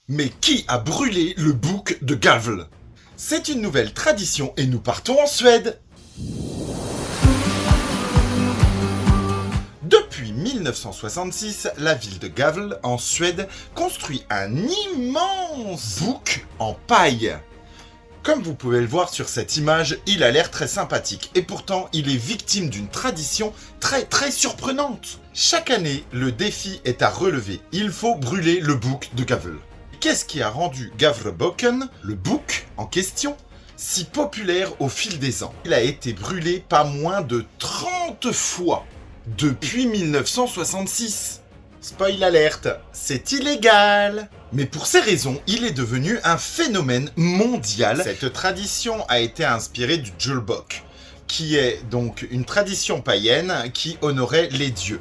Mais qui a brûlé le bouc de Gavle? C'est une nouvelle tradition et nous partons en Suède. Depuis 1966, la ville de Gavle, en Suède, construit un immense bouc en paille. Comme vous pouvez le voir sur cette image, il a l'air très sympathique et pourtant il est victime d'une tradition très surprenante. Chaque année, le défi est à relever. Il faut brûler le bouc de Gavle. Qu'est-ce qui a rendu Gavlebocken, le bouc en question, si populaire au fil des ans? Il a été brûlé pas moins de 30 fois depuis 1966. Spoil alerte, c'est illégal. Mais pour ces raisons, il est devenu un phénomène mondial. Cette tradition a été inspirée du Julbok, qui est donc une tradition païenne qui honorait les dieux.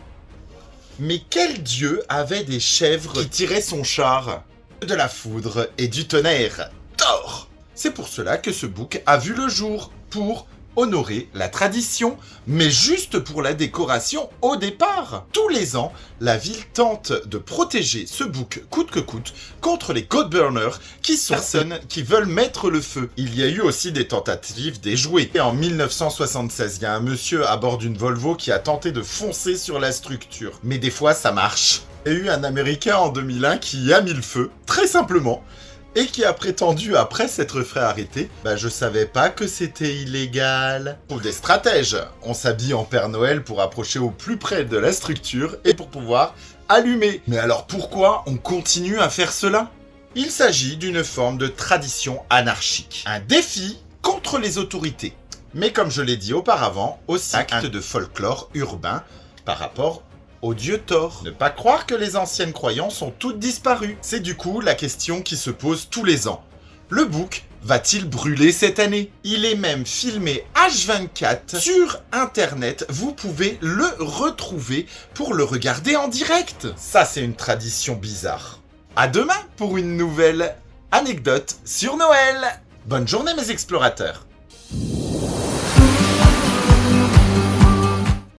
Mais quel dieu avait des chèvres qui tiraient son char? De la foudre et du tonnerre, Thor! C'est pour cela que ce bouc a vu le jour, pour honorer la tradition, mais juste pour la décoration au départ. Tous les ans, la ville tente de protéger ce bouc coûte que coûte contre les Godburners, qui sont personnes qui veulent mettre le feu. Il y a eu aussi des tentatives d'échouer. Et en 1976, il y a un monsieur à bord d'une Volvo qui a tenté de foncer sur la structure. Mais des fois, ça marche. Il y a eu un Américain en 2001 qui y a mis le feu, très simplement, et qui a prétendu, après s'être fait arrêter, je savais pas que c'était illégal. Pour des stratèges, on s'habille en Père Noël pour approcher au plus près de la structure et pour pouvoir allumer. Mais alors pourquoi on continue à faire cela? Il s'agit d'une forme de tradition anarchique. Un défi contre les autorités. Mais comme je l'ai dit auparavant, aussi un acte de folklore urbain par rapport au dieu Thor. Ne pas croire que les anciennes croyances ont toutes disparu. C'est du coup la question qui se pose tous les ans. Le bouc va-t-il brûler cette année? Il est même filmé H24 sur internet. Vous pouvez le retrouver pour le regarder en direct. Ça, c'est une tradition bizarre. À demain pour une nouvelle anecdote sur Noël. Bonne journée mes explorateurs.